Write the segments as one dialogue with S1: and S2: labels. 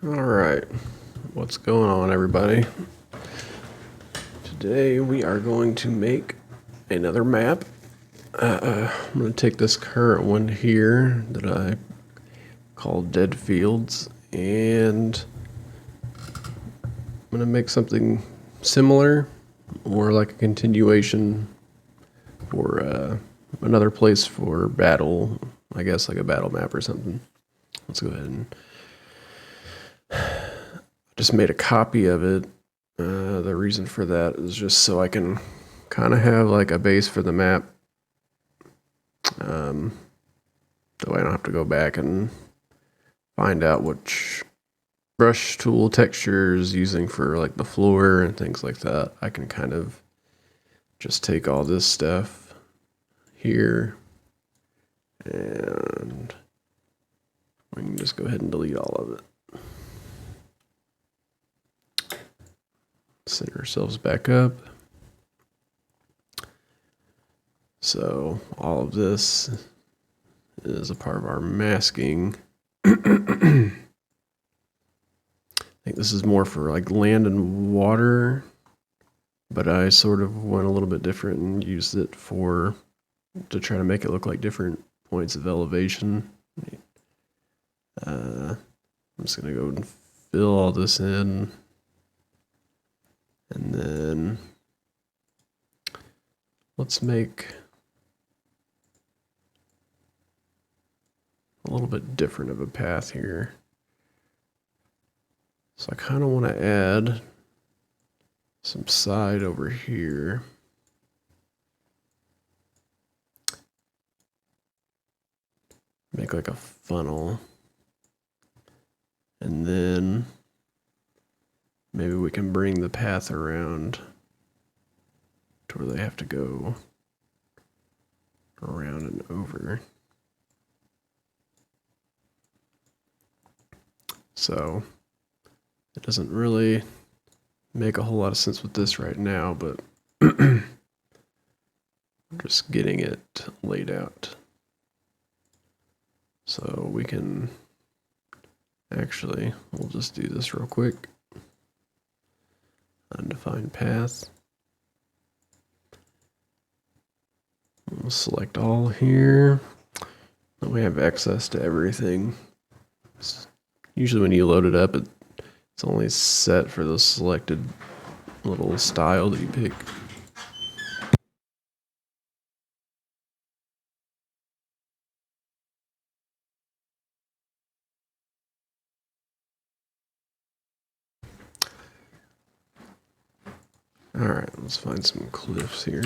S1: All right, what's going on, everybody? Today we are going to make another map. I'm going to take this current one here that I call Dead Fields, and I'm going to make something similar or like a continuation for another place for battle. I guess like a battle map or something. Let's go ahead and just made a copy of it. The reason for that is just so I can kind of have like a base for the map. That way I don't have to go back and find out which brush tool textures using for like the floor and things like that. I can kind of just take all this stuff here and we can just go ahead and delete all of it. Set ourselves back up. So all of this is a part of our masking. I think this is more for like land and water, but I sort of went a little bit different and used it to try to make it look like different points of elevation. I'm just gonna go and fill all this in, and then let's make a little bit different of a path here. So I kind of want to add some side over here. Make like a funnel. And then maybe we can bring the path around to where they have to go around and over. So it doesn't really make a whole lot of sense with this right now, but I'm just getting it laid out. So we can we'll just do this real quick. Undefined path. We'll select all here. Then we have access to everything. Usually when you load it up, it's only set for the selected little style that you pick. All right, let's find some cliffs here.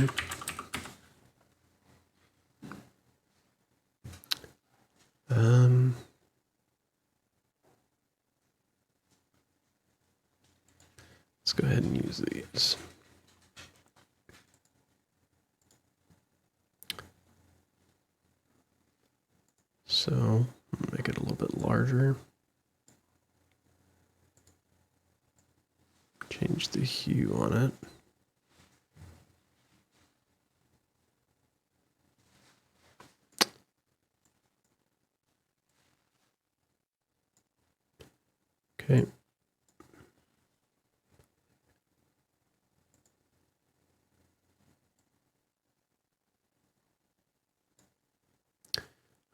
S1: Let's go ahead and use these. So make it a little bit larger. Change the hue on it. Okay.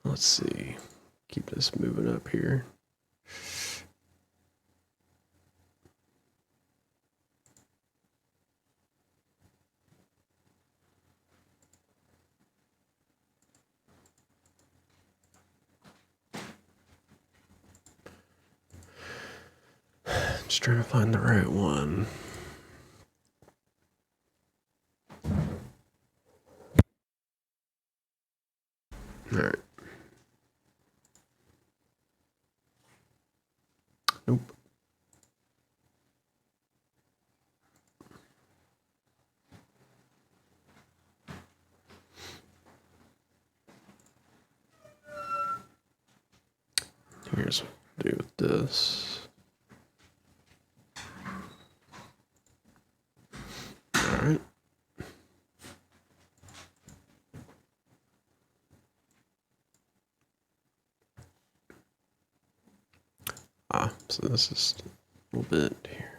S1: Let's see. Keep this moving up here. Just trying to find the right one. All right. Nope. Here's what to do with this. All right. Ah, So this is a little bit here.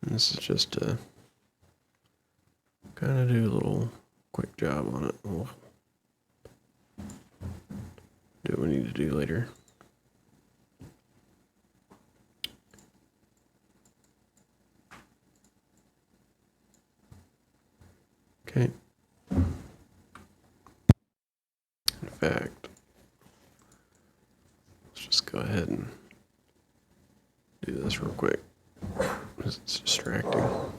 S1: And this is just to kind of do a little quick job on it. We'll do what we need to do later. Okay. In fact, let's just go ahead and do this real quick. It's distracting. I'm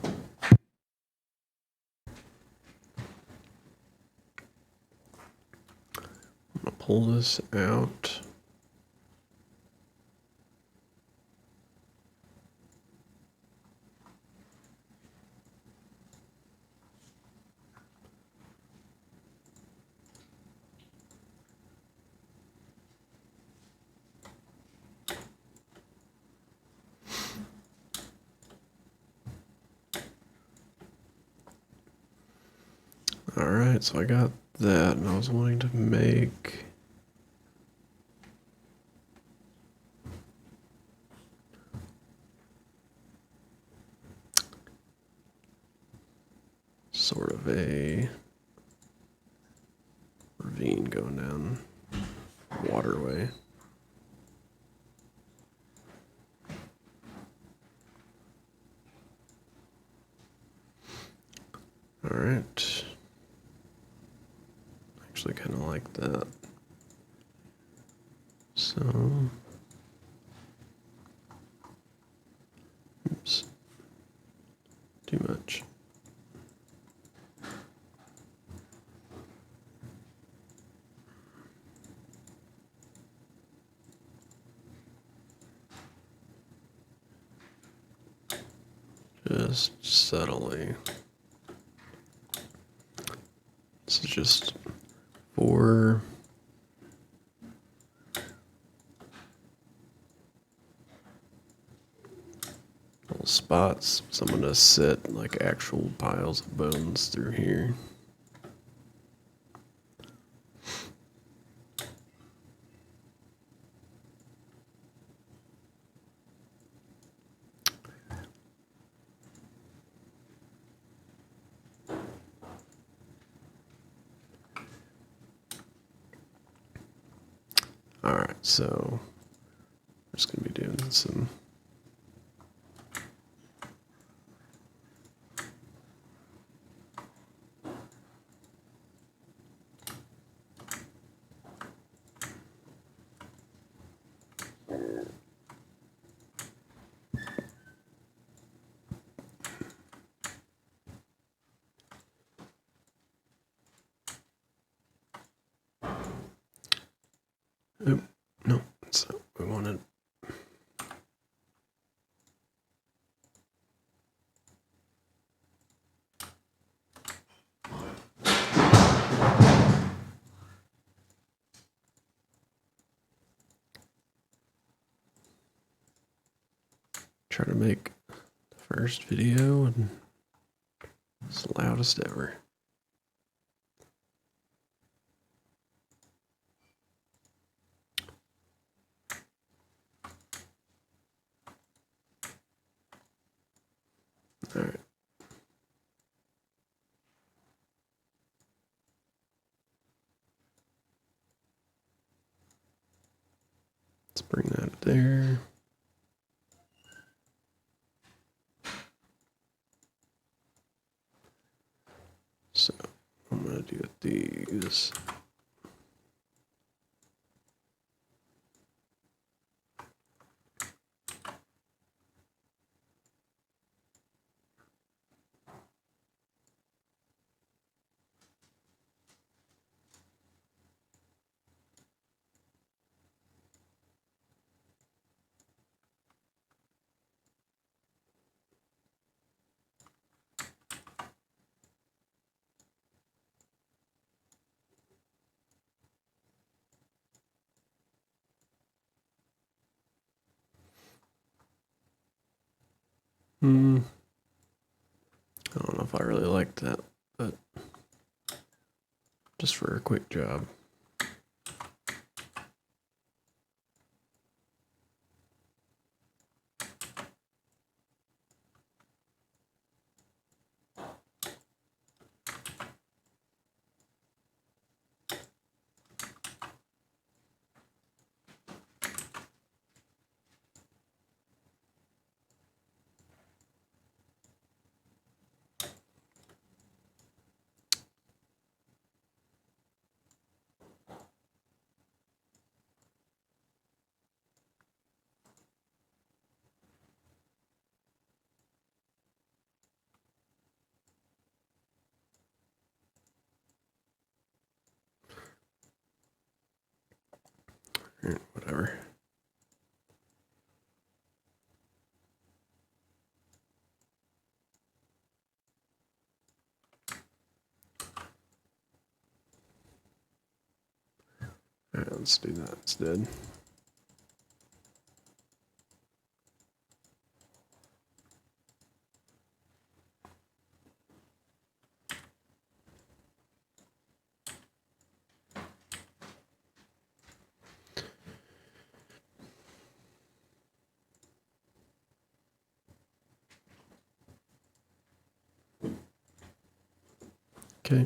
S1: gonna pull this out. Alright, so I got that, and I was wanting to make sort of a ravine going down waterway. Alright. Actually kind of like that. So, oops, too much. Just subtly. This is just 4 little spots. So I'm gonna set like actual piles of bones through here. Alright, so we're just gonna be doing some oh, no, that's not what we wanted. Try to make the first video and it's the loudest ever. Alright. Let's bring that there. So I'm gonna do these. I don't know if I really like that, but just for a quick job. Whatever. All right, let's do that instead. Okay.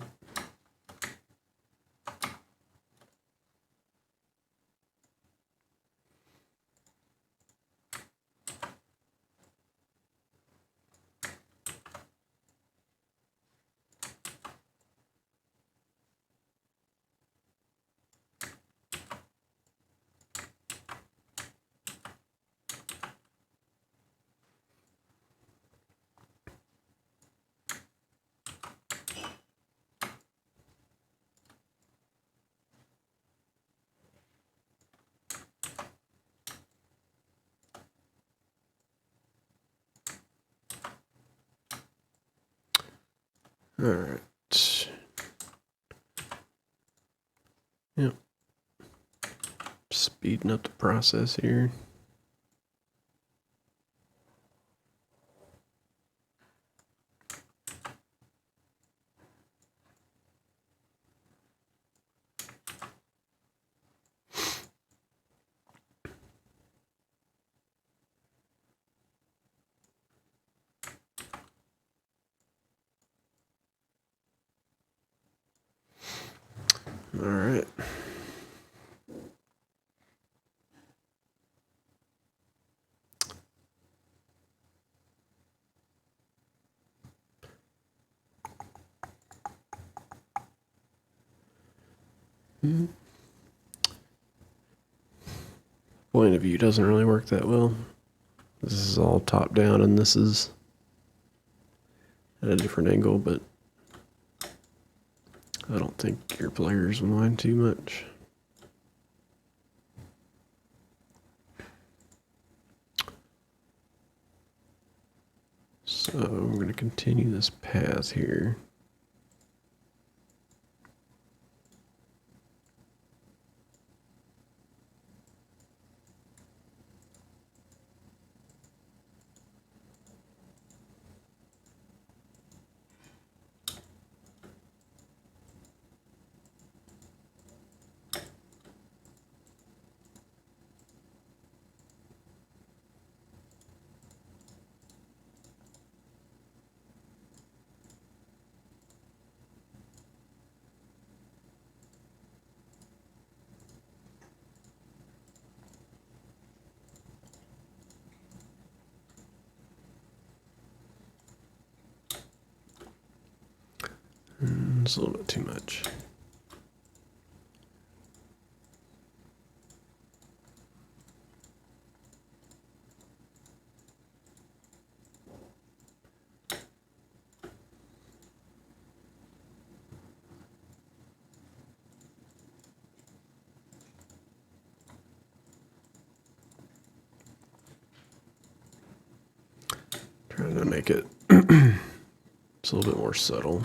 S1: All right. Yep. Speeding up the process here. All right. Point of view doesn't really work that well. This is all top down and this is at a different angle, but I don't think your players will mind too much. So I'm going to continue this path here. It's a little bit too much. Trying to make it it's a little bit more subtle.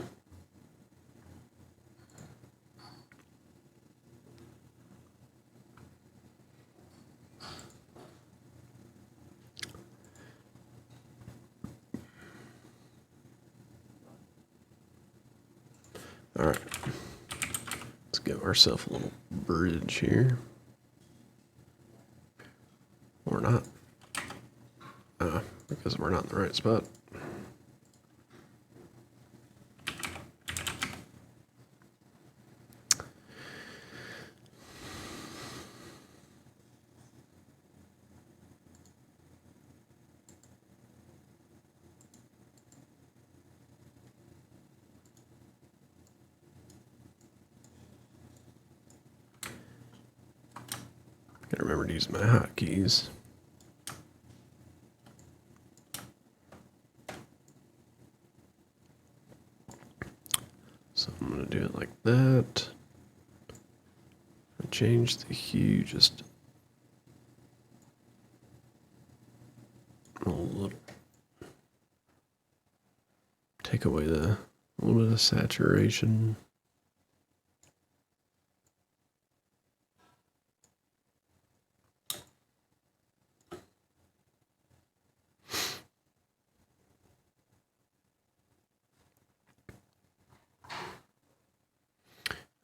S1: All right. ourselves a little bridge here. Or not. Because we're not in the right spot. Gotta remember to use my hotkeys. So I'm gonna do it like that. Change the hue just a little. Take away a little bit of saturation.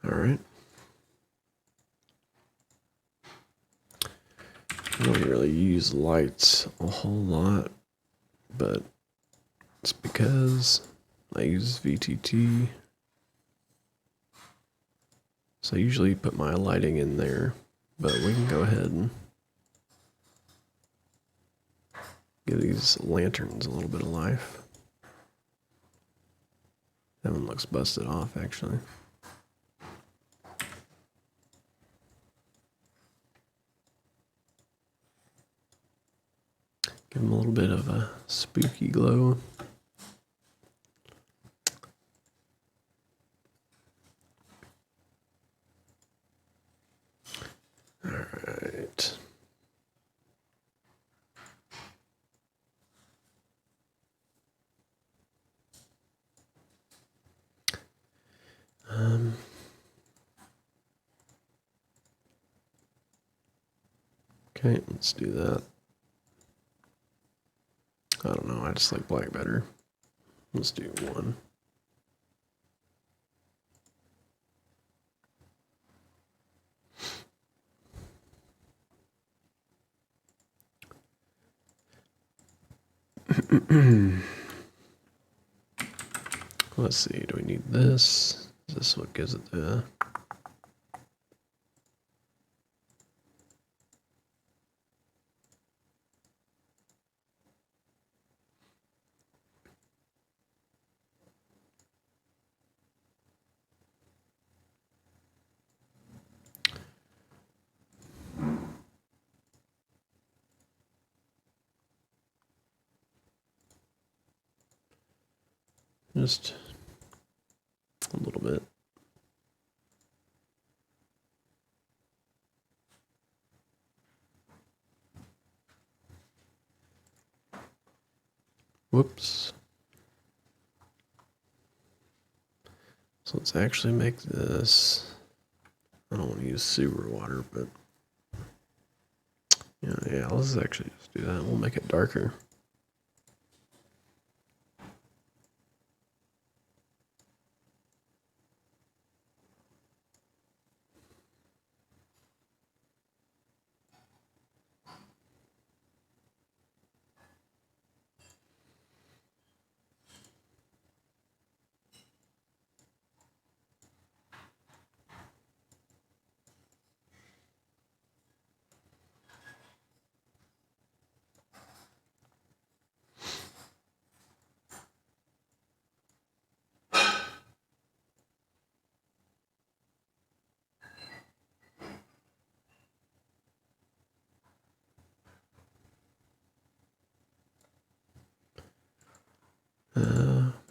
S1: All right. I don't really use lights a whole lot, but it's because I use VTT. So I usually put my lighting in there, but we can go ahead and give these lanterns a little bit of life. That one looks busted off, actually. Give them a little bit of a spooky glow. All right. Okay, let's do that. I don't know, I just like black better. Let's do one. Let's see, do we need this? Is this what gives it the... Just a little bit. Whoops. So let's actually make this... I don't want to use sewer water, but... Yeah, let's actually just do that. We'll make it darker.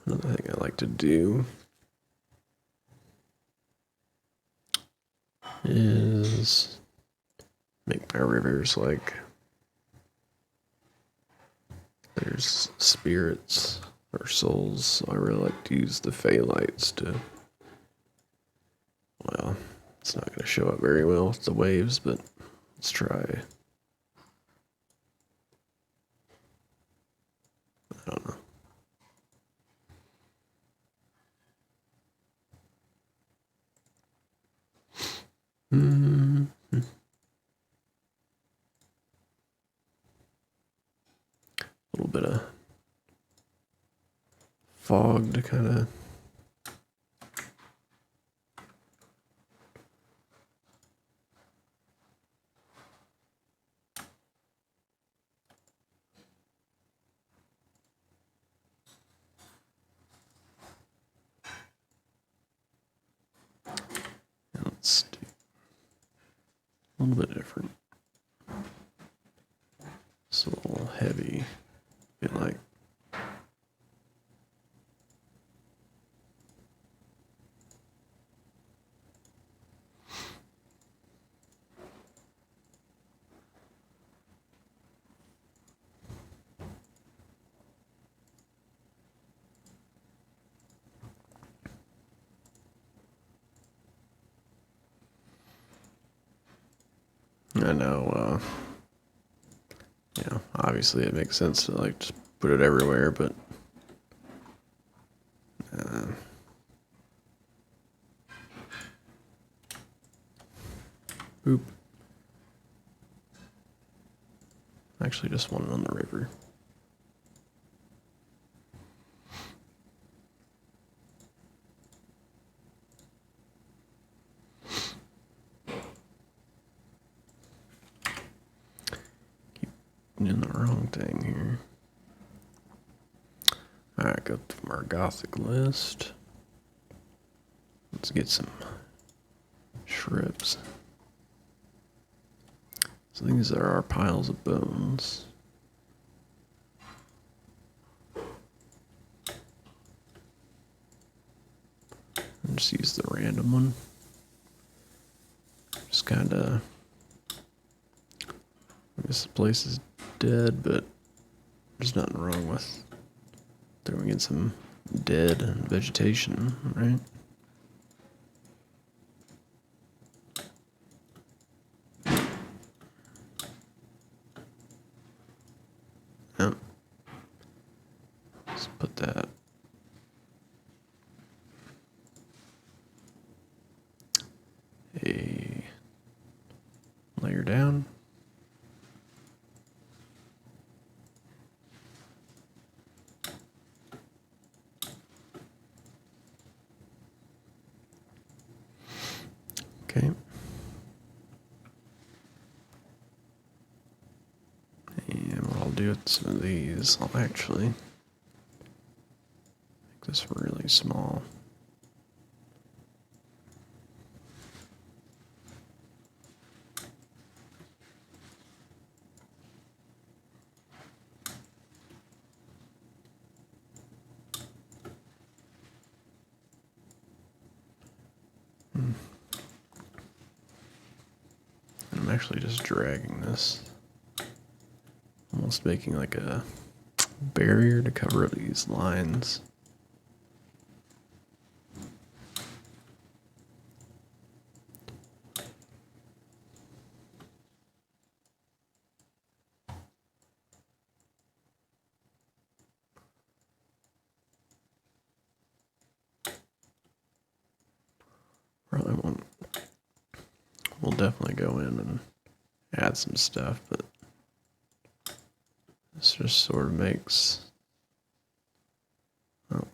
S1: Another thing I like to do is make my rivers like there's spirits or souls. So I really like to use the phthalites to, well, it's not going to show up very well with the waves, but let's try. I don't know. fog to kind of let's do a little bit different. It's a little heavy, I feel like. I know, obviously it makes sense to like just put it everywhere, but oop. Actually just want it on the river. Keep doing the wrong thing here. Alright, go to our Gothic list. Let's get some shrubs. So these are our piles of bones. And just use the random one. Just kind of, I guess the place is dead, but there's nothing wrong with throwing in some dead vegetation, right? Yep. Let's put that a layer down. Okay. And what I'll do with some of these, I'll actually make this really small. I'm actually just dragging this, almost making like a barrier to cover up these lines. Probably won't. We'll definitely go in and add some stuff, but this just sort of makes. Oh.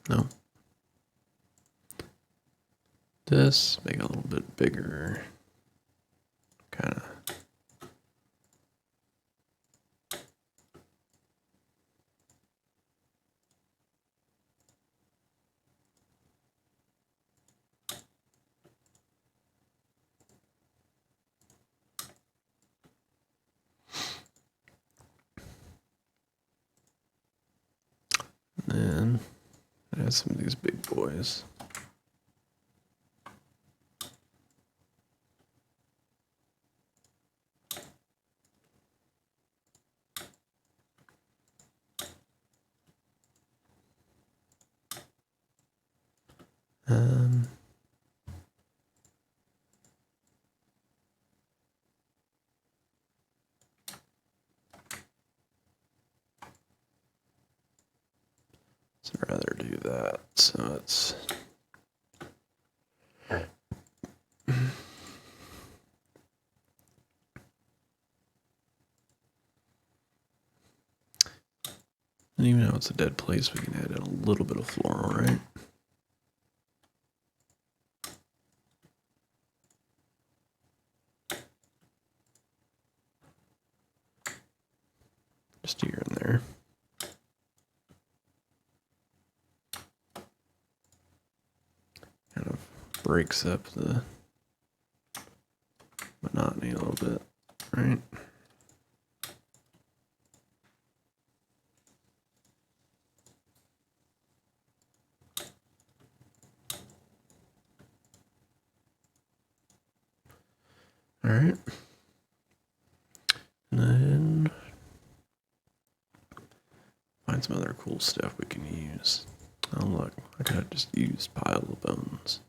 S1: No. This, make it a little bit bigger. Kind of. And then add some of these big boys. so it's and even though it's a dead place, we can add in a little bit of floral, right? Just here and there. Kind of breaks up the monotony a little bit, right? All right. And then find some other cool stuff we can use. Oh look, I could have just used pile of bones.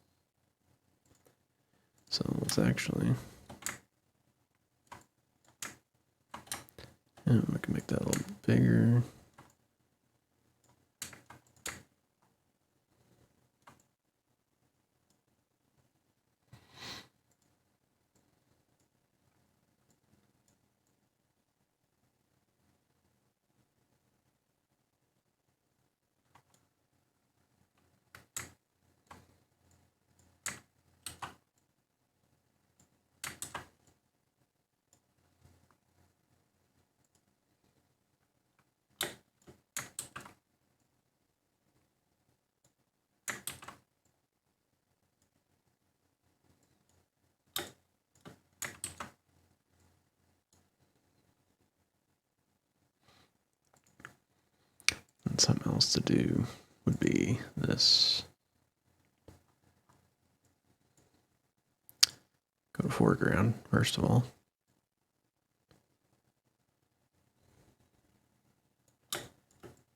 S1: So let's actually, and we can make that a little bit bigger. And something else to do would be this. Go to foreground, first of all.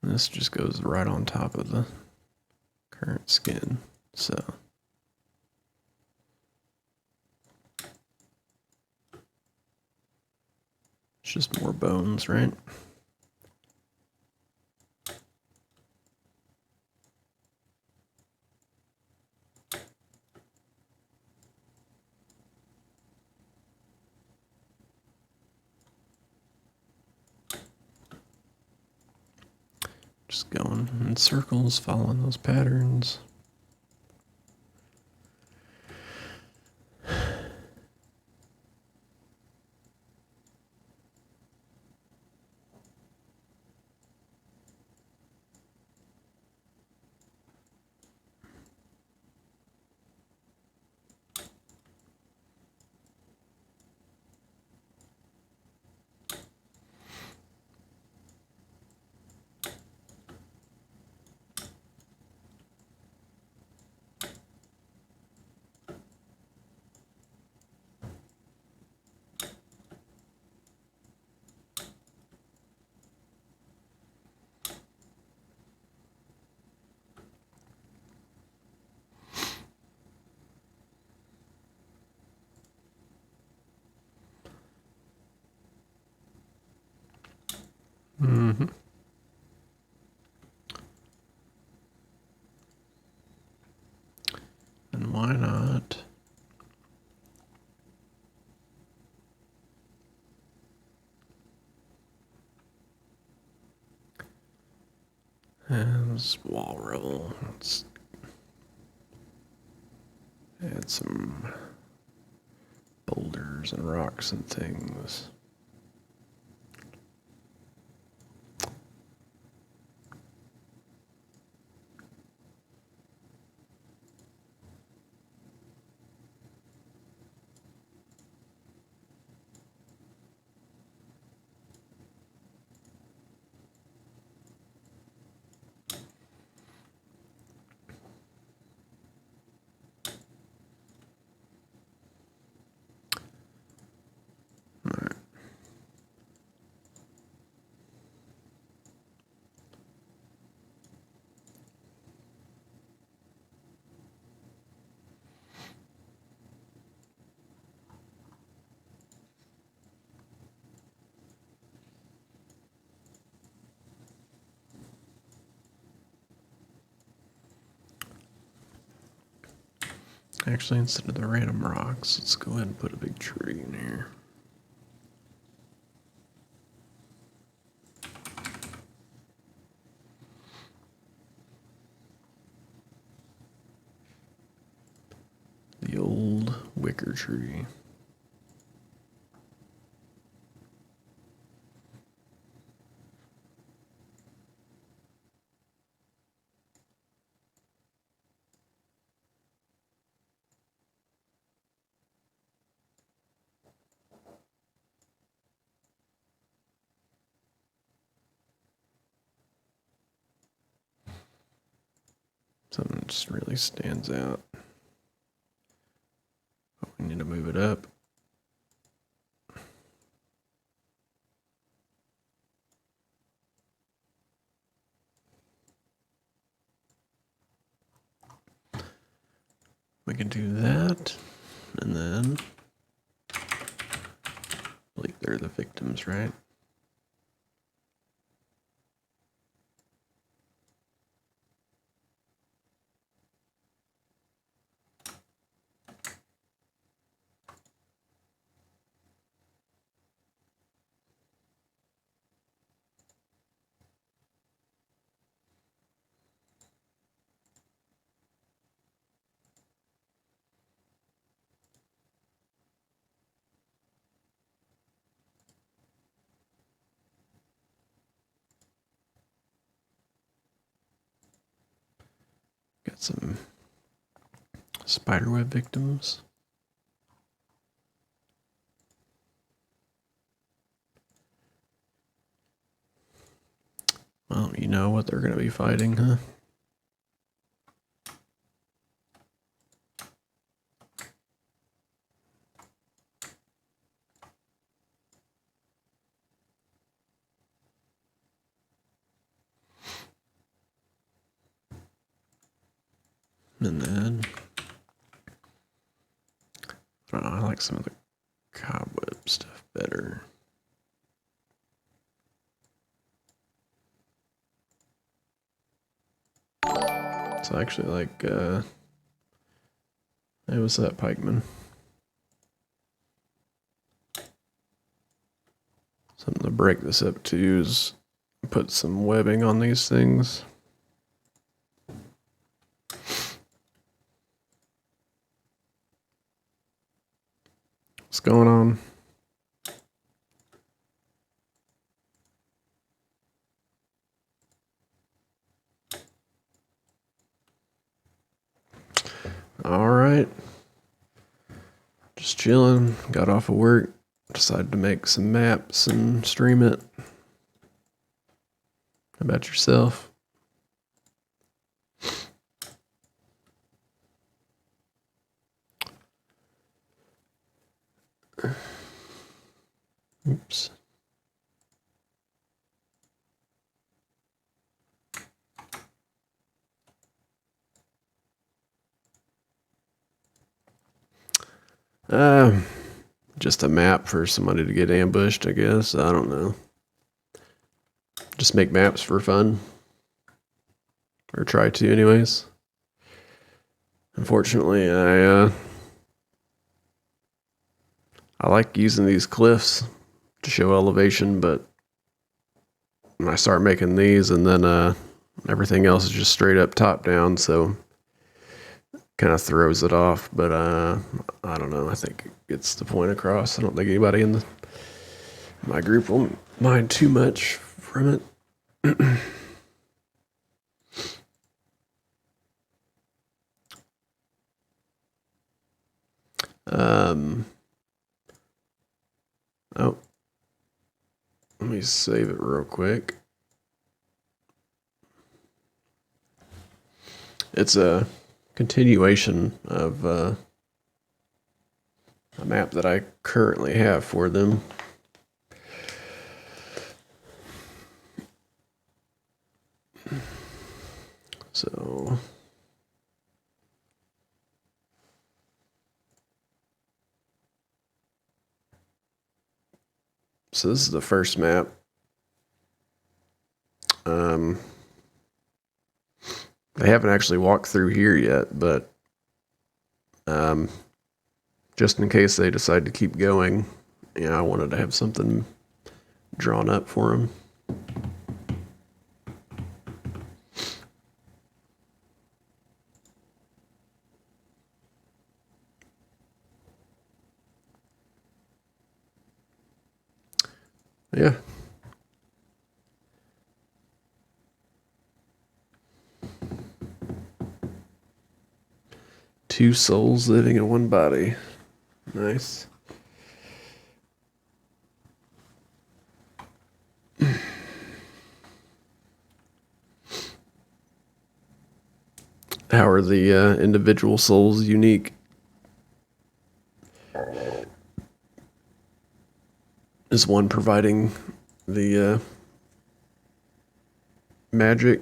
S1: And this just goes right on top of the current skin, so. It's just more bones, right? Just going in circles, following those patterns. Mm-hmm. And why not? And this wall roll. Let's add some boulders and rocks and things. All right. Actually, instead of the random rocks, let's go ahead and put a big tree in here. The old wicker tree. Something that just really stands out. But we need to move it up. We can do that, and then like they're the victims, right? Got some spiderweb victims. Well, you know what they're going to be fighting, huh? And then, I don't know, I like some of the cobweb stuff better. It's actually like, hey, what's that, pikeman? Something to break this up to is put some webbing on these things. What's going on? All right. Just chilling. Got off of work. Decided to make some maps and stream it. How about yourself? Oops. Just a map for somebody to get ambushed, I guess. I don't know. Just make maps for fun. Or try to, anyways. Unfortunately, I like using these cliffs to show elevation, but when I start making these, and then everything else is just straight up top down, so kind of throws it off. But I don't know. I think it gets the point across. I don't think anybody in my group will mind too much from it. Oh, let me save it real quick. It's a continuation of a map that I currently have for them. So this is the first map. They haven't actually walked through here yet, but Um, just in case they decide to keep going, I wanted to have something drawn up for them. Yeah. Two souls living in one body. Nice. How are the individual souls unique? Is one providing the magic?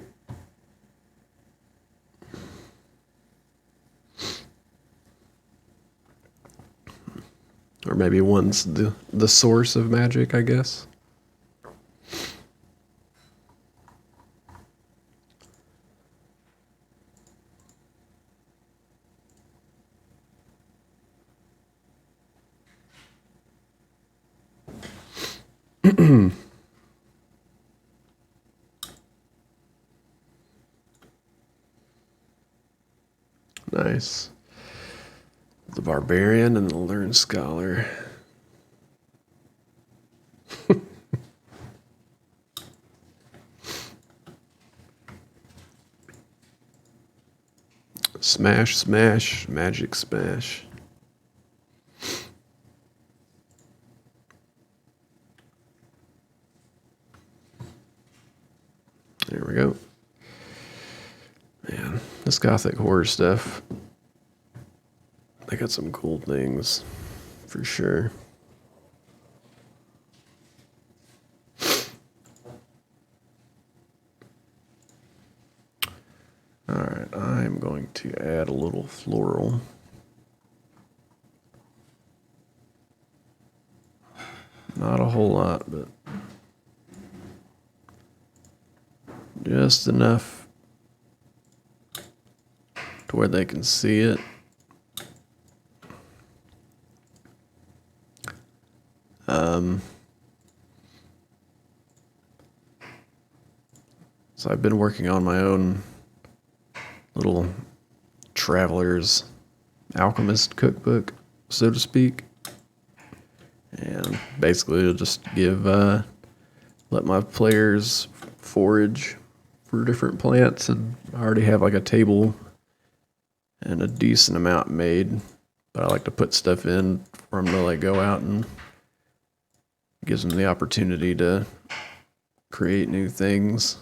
S1: Or maybe one's the source of magic, I guess. Nice. The barbarian and the learned scholar. Smash, smash, magic smash. There we go. Man, this gothic horror stuff, they got some cool things, for sure. Alright, I'm going to add a little floral. Not a whole lot, but just enough to where they can see it. So I've been working on my own little traveler's alchemist cookbook, so to speak. And basically it'll just let my players forage for different plants, and I already have like a table and a decent amount made, but I like to put stuff in for them to like go out, and gives them the opportunity to create new things.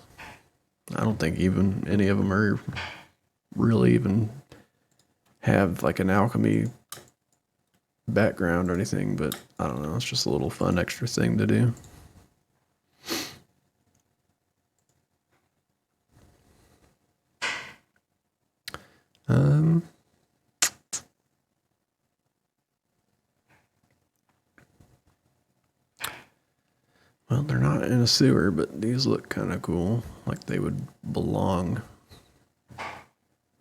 S1: I don't think even any of them are really even have like an alchemy background or anything, but I don't know, it's just a little fun extra thing to do. Well, they're not in a sewer, but these look kind of cool, like they would belong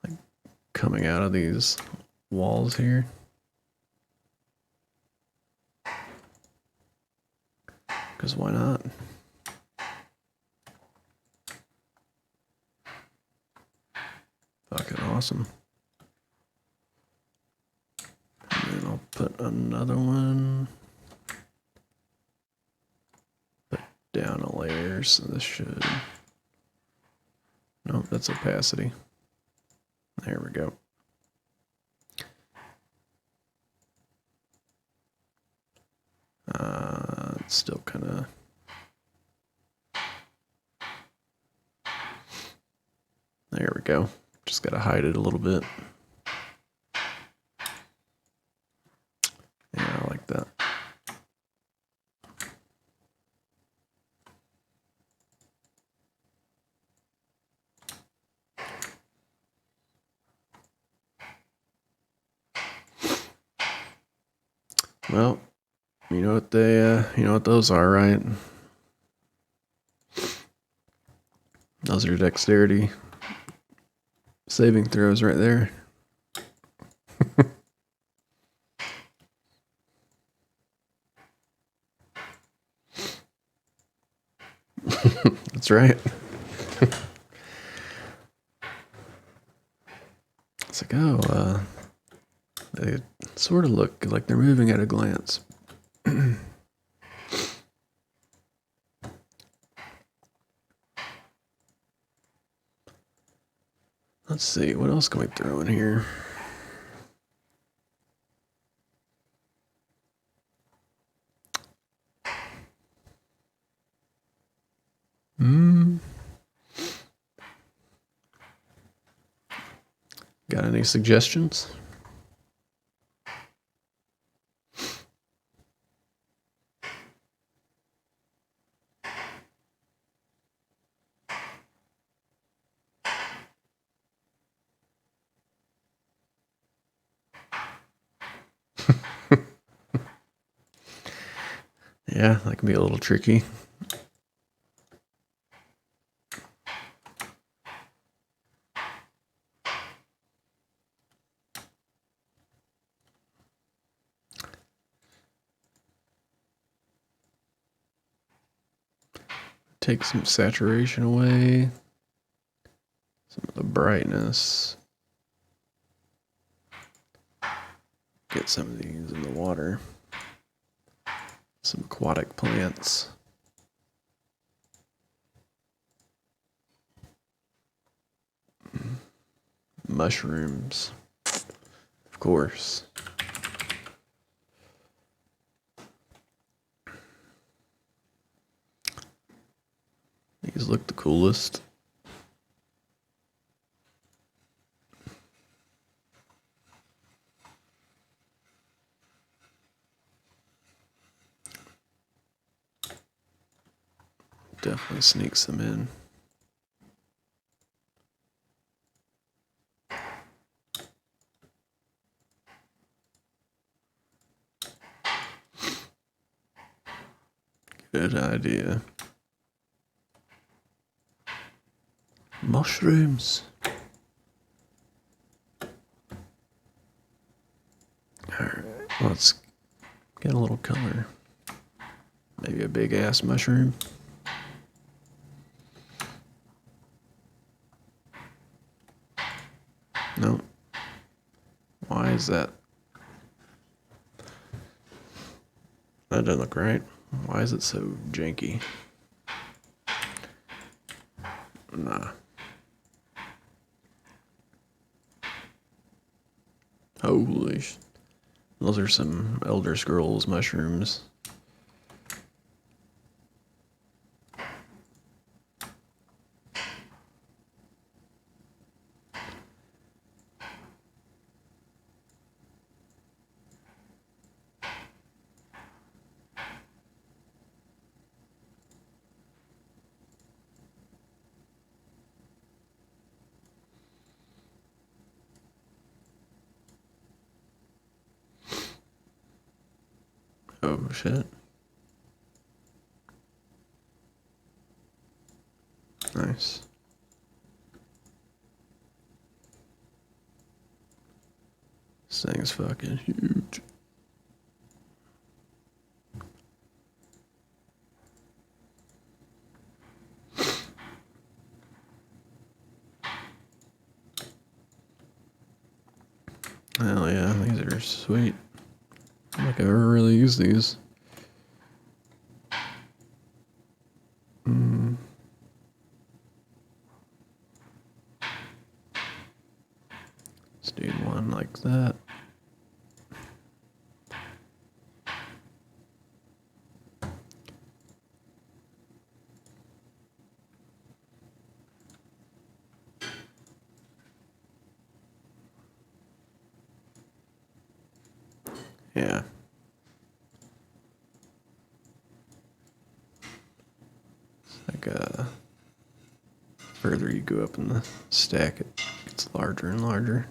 S1: like coming out of these walls here. Because why not? Fucking awesome. And then I'll put another one. Put down a layer, so this should... Nope, that's opacity. There we go. It's still kind of... There we go. Just gotta hide it a little bit. Yeah, I like that. Well, you know what those are, right? Those are dexterity saving throws right there. That's right. It's like, oh, they sort of look like they're moving at a glance. Let's see, what else can we throw in here? Got any suggestions? Yeah, that can be a little tricky. Take some saturation away, some of the brightness. Get some of these in the water. Some aquatic plants. Mushrooms, of course. These look the coolest. Definitely sneaks them in. Good idea. Mushrooms. Alright, let's get a little color. Maybe a big ass mushroom. No. Why is that? That doesn't look right. Why is it so janky? Nah. Holy sh... Those are some Elder Scrolls mushrooms. Oh shit. Nice. This thing's fucking huge. Hell yeah, these are sweet. I don't think I've ever really used these. Let's do one like that. Yeah. Like further you go up in the stack, it gets larger and larger.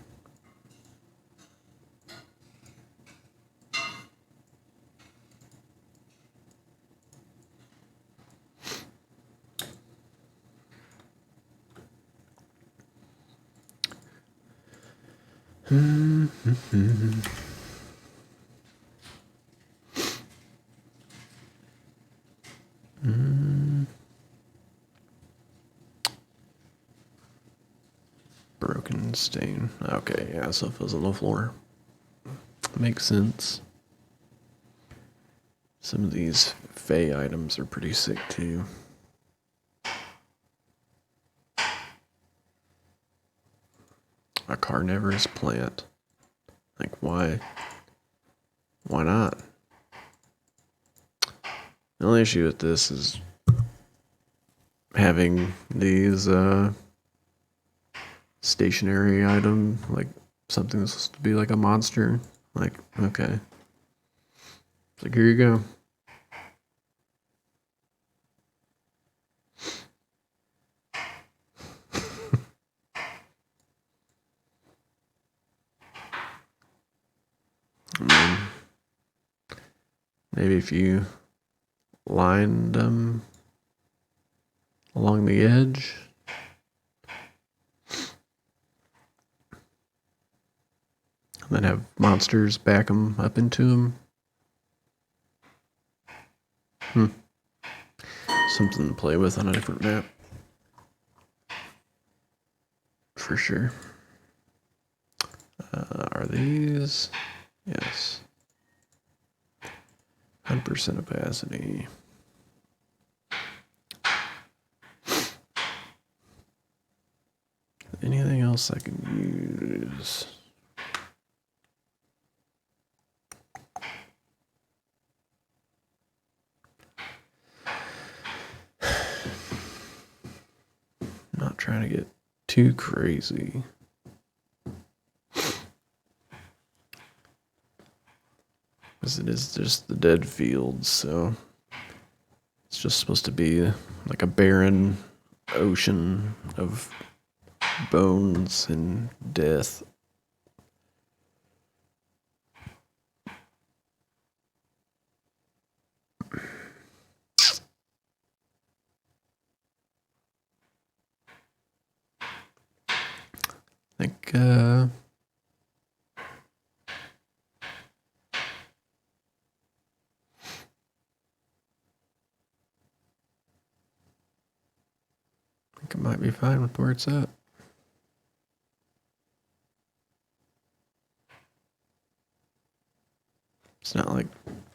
S1: Dragon stain. Okay, yeah, so it was on the floor. Makes sense. Some of these Fey items are pretty sick too. A carnivorous plant. Like, why? Why not? The only issue with this is having these stationary item, like something that's supposed to be like a monster. Like, okay. It's like, here you go. I mean, maybe if you lined them along the edge. And then have monsters back them up into them. Something to play with on a different map. For sure. Are these? Yes. 100% opacity. Anything else I can use? Not trying to get too crazy. Because it is just the dead fields, so it's just supposed to be like a barren ocean of bones and death. I think it might be fine with where it's at. It's not like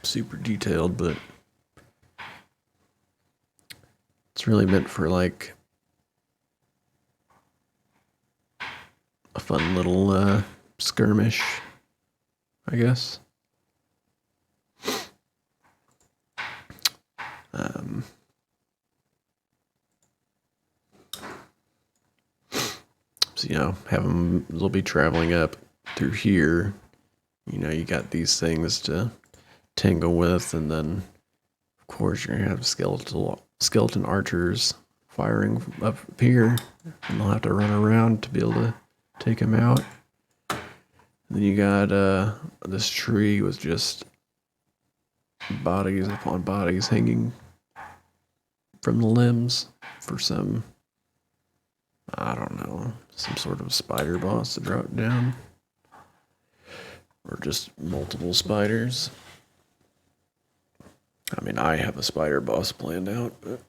S1: super detailed, but it's really meant for like a fun little skirmish, I guess. So, have them, they'll be traveling up through here. You got these things to tangle with, and then, of course, you're going to have skeleton archers firing up here, and they'll have to run around to be able to take them out. And then you got this tree with just bodies upon bodies hanging from the limbs for some, I don't know, some sort of spider boss to drop down. Or just multiple spiders. I mean, I have a spider boss planned out, but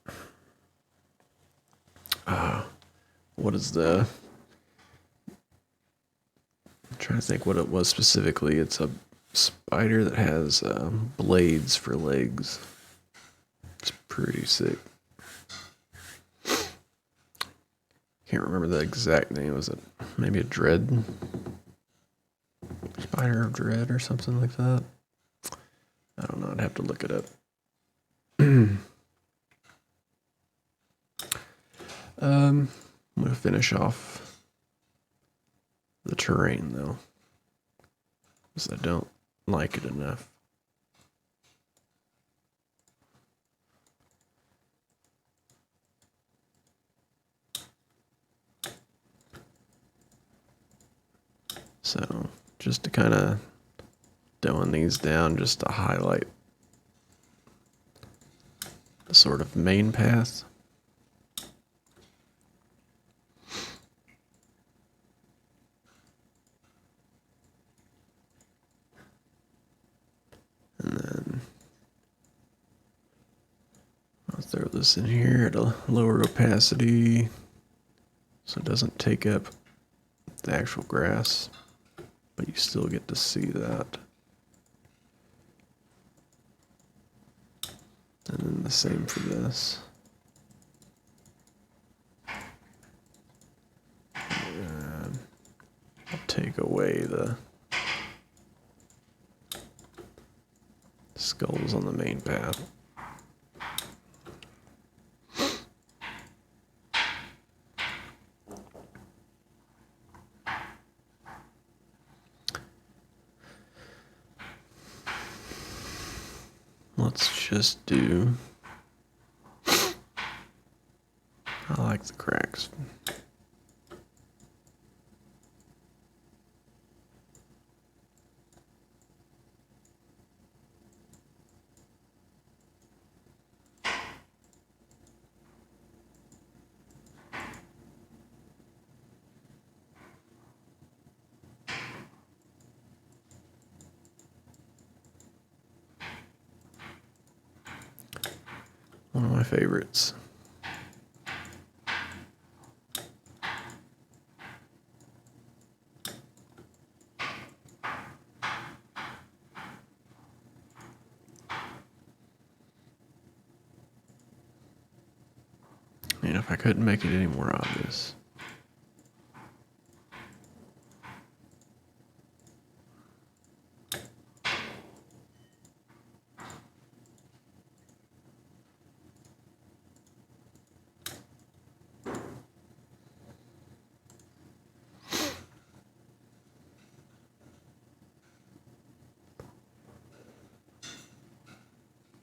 S1: what is I'm trying to think what it was specifically. It's a spider that has blades for legs. It's pretty sick. Can't remember the exact name. Was it maybe a dread? Spider of Dread or something like that. I don't know. I'd have to look it up. I'm going to finish off the terrain, though, because I don't like it enough. So, just to kind of throwing these down just to highlight the sort of main path. And then I'll throw this in here at a lower opacity so it doesn't take up the actual grass, but you still get to see that. And then the same for this. And I'll take away the skulls on the main path. Let's just do... I like the cracks. One of my favorites. And if I couldn't make it any more obvious.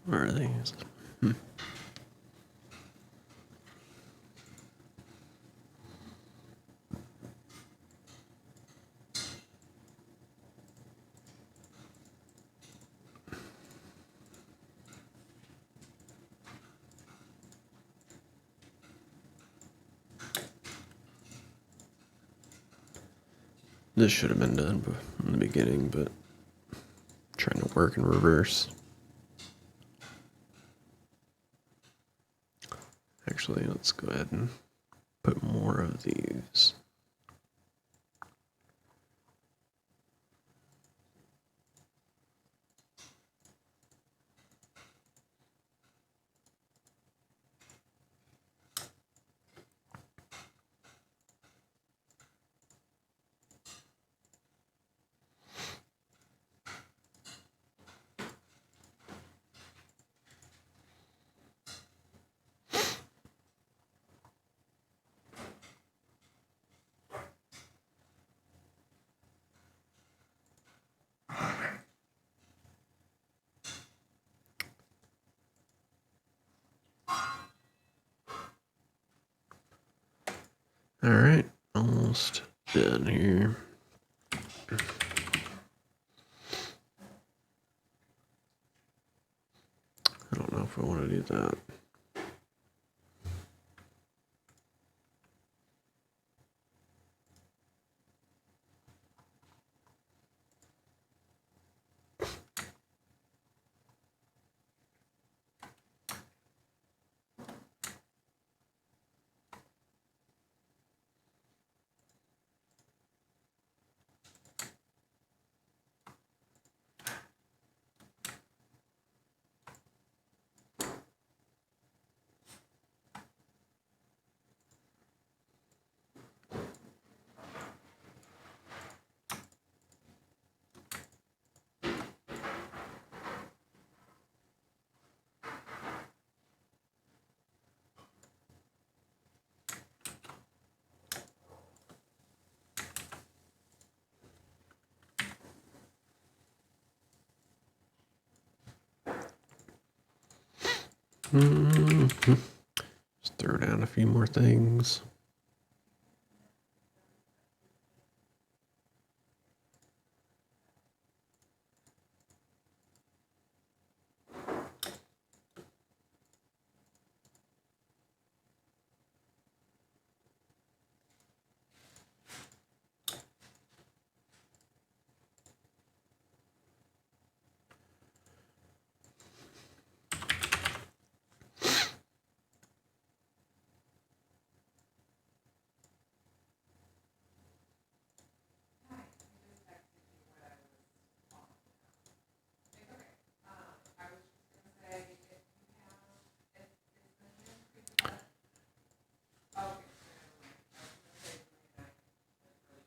S1: Where are these? This should have been done in the beginning, but trying to work in reverse. Actually, let's go ahead and put more of these. All right, almost done here. I don't know if I want to do that. Just throw down a few more things.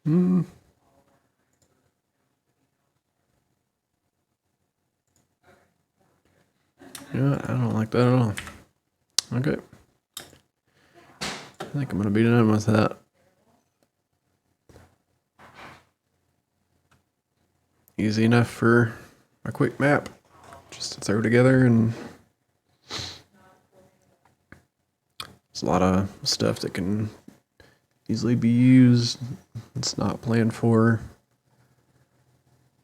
S1: Yeah, I don't like that at all. Okay. I think I'm going to be done with that. Easy enough for a quick map. Just to throw together, and there's a lot of stuff that can easily be used. It's not planned for.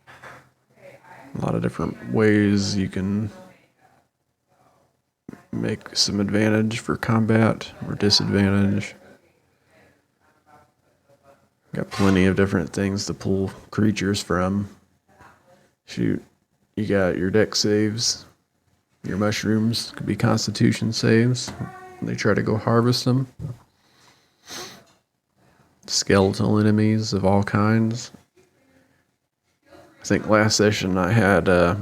S1: A lot of different ways you can make some advantage for combat or disadvantage. Got plenty of different things to pull creatures from. Shoot, you got your deck saves. Your mushrooms could be constitution saves. They try to go harvest them. Skeletal enemies of all kinds. I think last session I had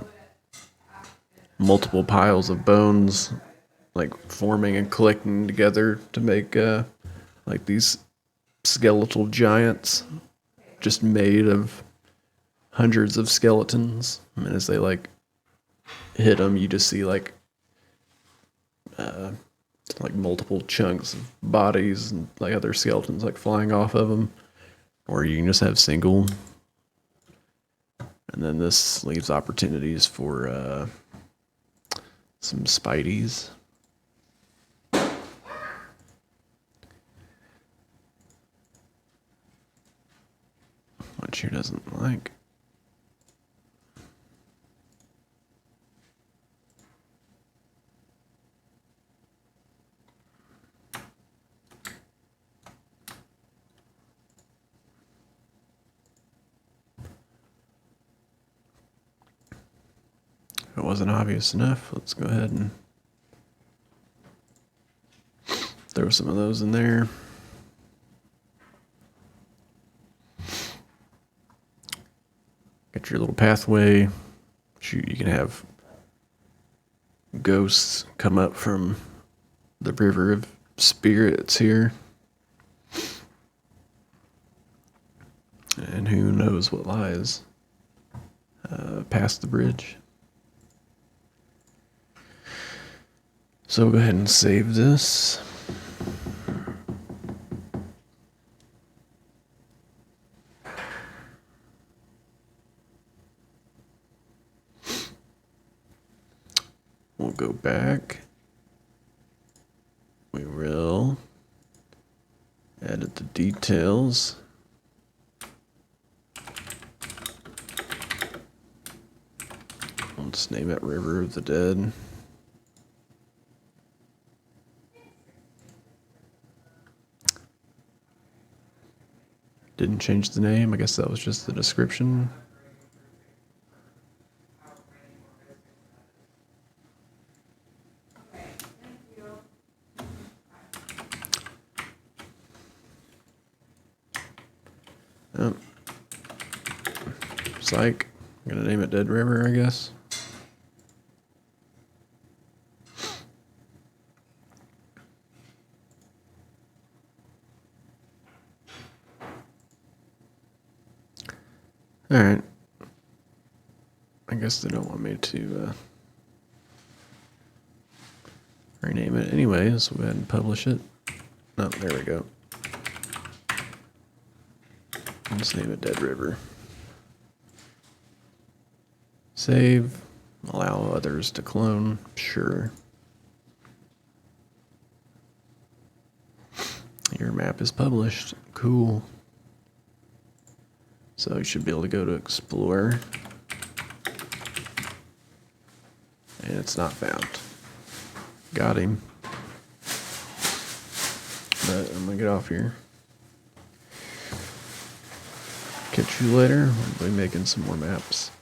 S1: multiple piles of bones like forming and collecting together to make like these skeletal giants just made of hundreds of skeletons. And as they like hit them, you just see like multiple chunks of bodies and like other skeletons like flying off of them. Or you can just have single. And then this leaves opportunities for some spideys. Which who doesn't like? If it wasn't obvious enough, let's go ahead and throw some of those in there. Get your little pathway. Shoot, you can have ghosts come up from the river of spirits here. And who knows what lies past the bridge. So we'll go ahead and save this. We'll go back. We will edit the details. Let's name it River of the Dead. Didn't change the name. I guess that was just the description. Oh. Psych. I'm gonna name it Dead River, I guess. Alright. I guess they don't want me to rename it anyways. We'll go ahead and publish it. Oh, there we go. Let's name it Dead River. Save. Allow others to clone. Sure. Your map is published. Cool. So you should be able to go to Explore. And it's not found. Got him. But I'm gonna get off here. Catch you later. I'll be making some more maps.